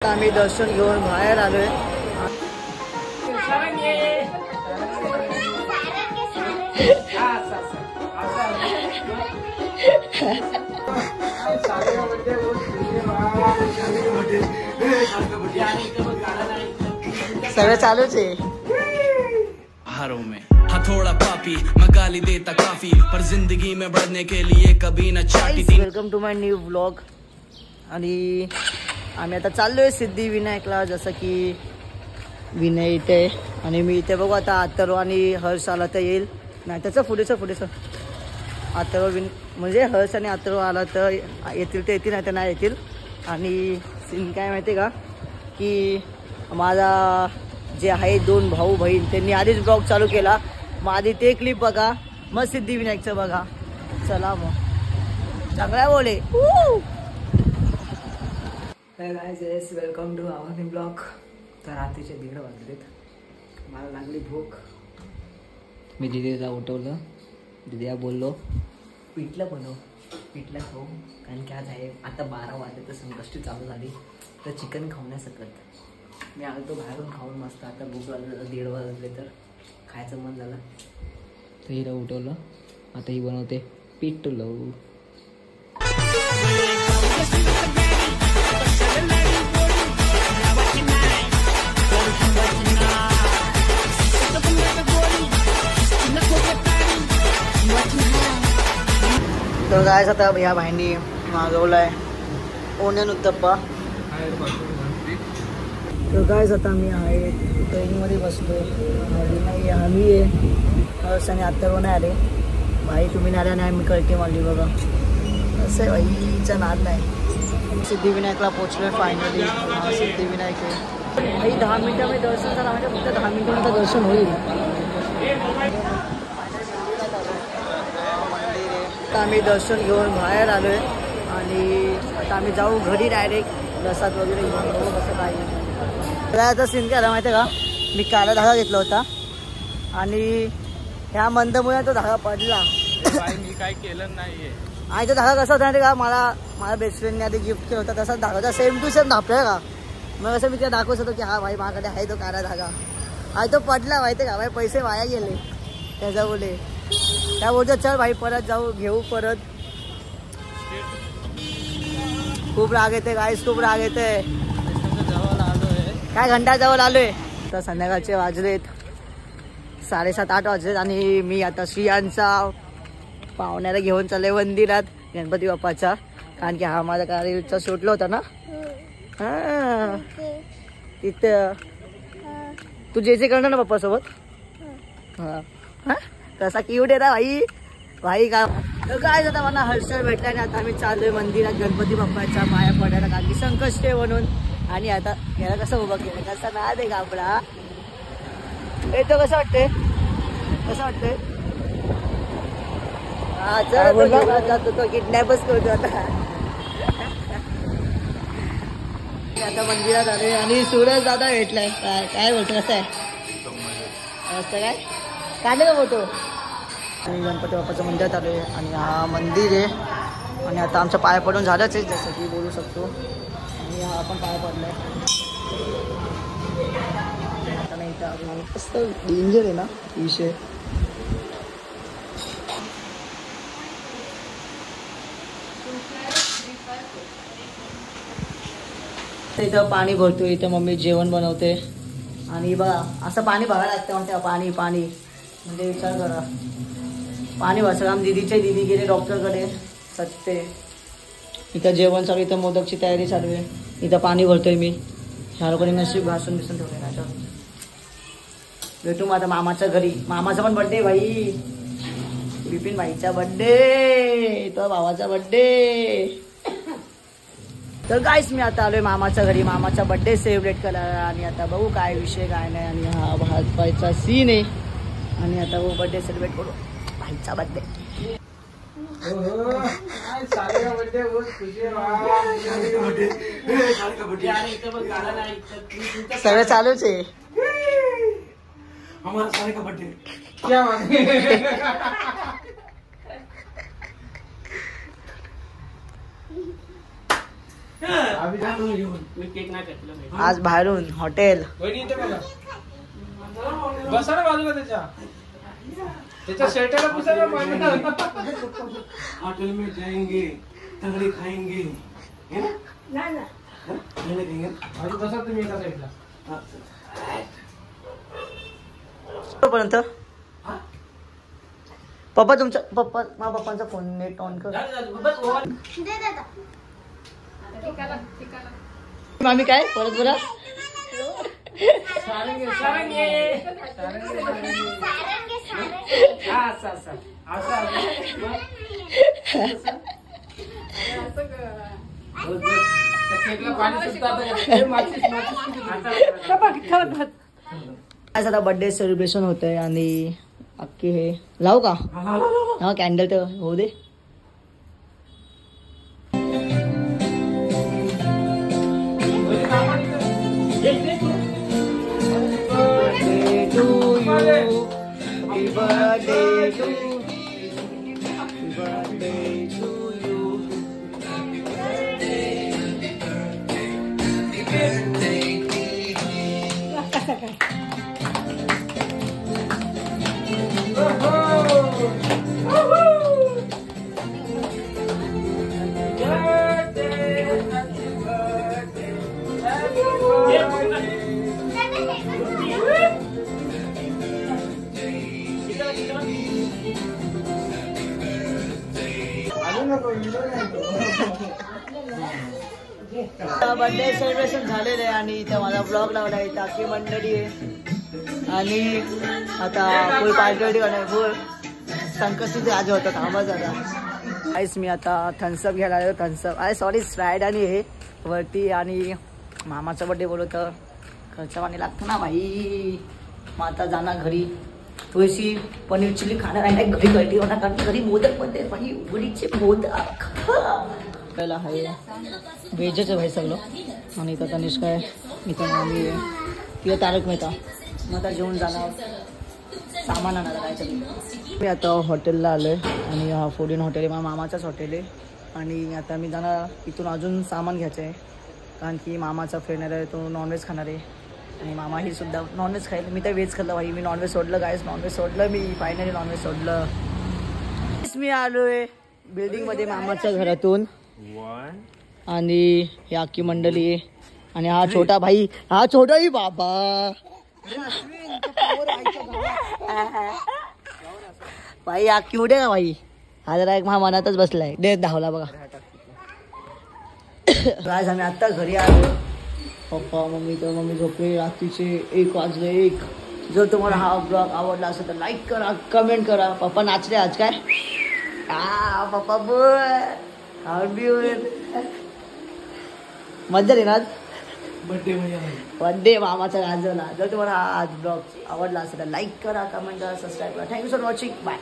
आम्ही दर्शन घेऊन बाहेर आलोय. सगळं चालूच आहे. हाँ थोड़ा पापी मैं गाली देता काफी पर जिंदगी में बढ़ने के लिए कभी न चाटी. Welcome to my new vlog. आणि आम्ही आता चाललोय सिद्धिविनायकला. जसं की विनय इथे आणि मी इथे बघू आता. अथर्व आणि हर्ष आला तर येईल, नाही त्याचं पुढेच अथर्व म्हणजे हर्ष आणि अथर्व आला तर येतील ते येतील, नाही तर नाही येतील. आणि सीन काय माहिती का की माझा जे आहे 2 भाऊ बहीण त्यांनी आधीच ब्लॉग चालू केला. मग आधी ते क्लिप बघा, मग सिद्धिविनायकचं बघा. चला मग चांगला बोले. तर guys yes welcome to our new blog. तर रात्रीचे 1:30 वाजलेत. मला लागली भूक. मी दिदीला उठवलं. दिदीला बोललो पिठलं बनव, पिठलं खाऊ, कारण की आज आहे आता 12 वाजले तर संकष्टी चालू झाली तर चिकन खाऊ नाही शकत. मी आलो बाहेरून खाऊन मस्त. आता भूक लागली, 1:30 वाजले तर खायचं मन झालं तर हिला उठवलं. आता ही बनवते पिठलं. तर काय आता ह्या भाईंनी मागवलाय ओनियन उत्तप्पा. तर काय आता मी आहे ट्रेनमध्ये बसलो. नाही आम्ही आहे हर्ष आणि अथर्व नाही आले. भाई तुम्ही नाही आले आणि आम्ही कळते मारली बघा. असं आहे भाईचा नाद नाही. सिद्धिविनायकला पोचलोय फायनली. सिद्धिविनायक आहे भाई. 10 मिनिटामध्ये दर्शन झालं म्हणजे फक्त 10 मिनिटामध्ये दर्शन होईल. आता आम्ही दर्शन घेऊन बाहेर आलोय आणि आता आम्ही जाऊ घरी डायरेक्ट. प्रसाद वगैरे घेऊन बघू कसं काय. आता सीन काय आला माहिती आहे का, मी काला धागा घेतला होता आणि ह्या मंदमुळे तो धागा पडला. मी काय केलं नाहीये. आणि तो धागा कसा होता माहिती का, मला बेस्ट फ्रेंडने आधी गिफ्ट केला होता तसाच धागा होता. सेम टू सेम धापला का. मग असं मी तिला दाखवत होतो की हा भाई माझ्याकडे आहे तो काळा धागा. आणि तो पडला माहिती का भाई. पैसे वाया गेले त्याच्या बोले. त्या बोलतो चल भाई परत जाऊ घेऊ परत. खूप राग येते गाईस, खूप राग येते. काय घंटा जवळ आलोय. तर संध्याकाळचे वाजलेत 7:30-8 वाजलेत आणि मी आता श्रियांचा पाहुण्याला घेऊन चालले मंदिरात गणपती बाप्पाचा. कारण की हा माझा कार्यचा शूटला होता ना. हा तिथं तू जे करणार ना पप्पासोबत. हा हा तसा क्यूट आहे ना भाई. भाई का काय आता मला हर्षल भेटला आणि आता आम्ही चाललोय मंदिरात गणपती बाप्पाच्या पाया पडायला. कारण की संकष्ट आहे म्हणून. आणि आता याला कसं उभं केलं, कसा नाद आहे का आपला. येतो कसं वाटतंय, कसं वाटतंय. हा चल जातो तो किडनॅपच करतो आता. आता मंदिरात आले आणि सूरज दादा भेटलाय. काय बोलतो कसं आहे मस्त काय काढले का फोटो. आणि गणपती बाप्पाचं मंदिरात आलोय आणि हा मंदिर आहे. आणि आता आमच्या पाया पडून झालंच आहे जसं की बोलू शकतो. आणि हा आपण पाया पडलाय. आता नाही तर मस्त डेंजर आहे ना विषय. इथं पाणी भरतोय. इथं मम्मी जेवण बनवते आणि बघा असं पाणी बघायला लागतं म्हणते. पाणी पाणी म्हणजे विचार करा. पाणी भरसं आम दिदी गेले डॉक्टरकडे सत्ते. इथं जेवण चालू. इथं मोदकची तयारी चालू आहे. इथं पाणी भरतोय मी. ह्या लोकांनी नशीब घासून ठेवले ना. भेटू मग आता मामाच्या घरी. मामाचा पण बड्डे भाई. विपिन भाईचा बड्डे, तो भावाचा बड्डे. तर गाईस मी आता आलोय मामाच्या घरी. मामाचा बड्डे सेलिब्रेट करायला. आणि आता बघू काय विषय काय नाही. आणि हा भात पायचा सीन आहे. आणि आता वो बर्थडे सेलिब्रेट करू भाईचा बर्थडे. सगळं चालूच आहे. हमारा सारे का बर्थडे क्या आज बाहेरून हॉटेल. बसा ना बाजूला त्याच्या शर्टाला पुसायला होटल में जाएंगे तगड़ी खाएंगे है ना बसा तुम्ही एका साईडला. पर्यंत पप्पा तुमचा पप्पांचा फोन नेट ऑन कर. मामी काय परत बरं आज आता बर्थडे सेलिब्रेशन होत आहे आणि अख्खी हे लावू का हा कॅन्डल तर होऊ दे. बर्थडे सेलिब्रेशन झालेलं आहे आणि इथे माझा ब्लॉग लावला आहे. टाकी मंडळी आहे आणि आता फुल पार्टी करणार फुल संकष्टीचे आज होतं थांबा जरा. आईस मी आता थम्सअप घ्यायला आलो. थम्सअप आहे सॉरी स्प्राईट आणि हे वरती आणि मामाचा बर्थडे बोलवतं खर्च पाणी लागतं ना भाई. मग आता जाणार घरी. थोडीशी पनीर चिली खाणार आहे घरी कळती होणार कारण घरी मोदक बनते भाई उघडीचे मोदक. पहिला आहे व्हेजच आहे भाई सगळं. आणि इथं तनिष्का आहे इथं मामी आहे किंवा तारक मेहता. मग आता जेवण जाणार सामान आणायला जायचं. मी आता हॉटेलला आलो आहे आणि हा फूड हॉटेल आहे माझ्या मामाचाच हॉटेल आहे. आणि आता मी जाणार इथून अजून सामान घ्यायचं आहे कारण की मामाचा फ्रेंड आहे तो नॉनव्हेज खाणार आहे आणि मामा ही सुद्धा नॉनव्हेज खाईल. मी तर व्हेज खाल्लं भाई. मी नॉनव्हेज सोडलं गायस नॉनव्हेज सोडलं मी फायनली नॉनव्हेज सोडलं. मी आलो आहे बिल्डिंगमध्ये मामाच्या घरातून आणि ही अख्खी मंडळी आहे आणि हा छोटा भाई हा छोटाही बाबा भाई हा क्यूट आहे ना भाई. हा जरा एक माझ्या मनातच बसलाय. दे धावला बघा. आज आम्ही आत्ता घरी आलो. पप्पा मम्मी तर मम्मी झोपले रात्रीचे 1 वाजले 1. जर तुम्हाला हा ब्लॉग आवडला असेल तर लाईक करा कमेंट करा. पप्पा नाचले आज काय पप्पा मजा येणार. बर्थडे मामाचा गाजवला. जर तुम्हाला हा आज ब्लॉग आवडला असेल तर लाईक करा कमेंट करा सबस्क्राईब करा. Thank you for watching. बाय.